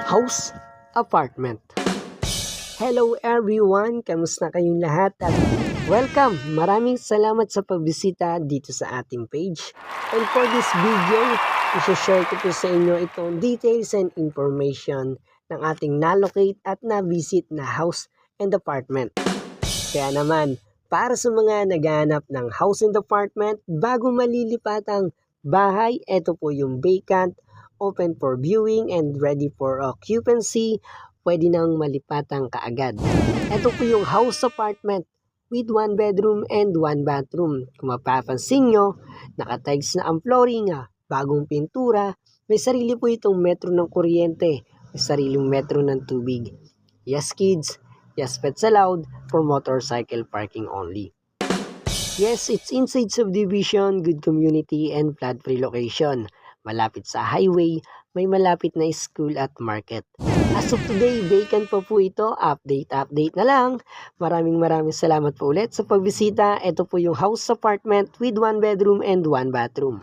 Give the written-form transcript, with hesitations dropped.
House Apartment. Hello everyone! Kamusta kayong lahat? At welcome! Maraming salamat sa pagbisita dito sa ating page. And for this video, i-share ko po sa inyo itong details and information ng ating na-locate at na-visit na house and apartment. Kaya naman, para sa mga naghahanap ng house and apartment bago malilipat ang bahay, ito po yung vacant, open for viewing and ready for occupancy, pwede nang malipatan kaagad. Ito po yung house apartment with 1 bedroom and 1 bathroom. Kung mapapansin nyo, nakatiles na ang flooring, bagong pintura, may sarili po itong metro ng kuryente, may sariling metro ng tubig. Yes kids, yes pets allowed for motorcycle parking only. Yes, it's inside subdivision, good community, and flood-free location. Malapit sa highway, may malapit na school at market. As of today, vacant pa po ito. Update na lang. Maraming salamat po ulit sa pagbisita. Ito po yung house apartment with 1 bedroom and 1 bathroom.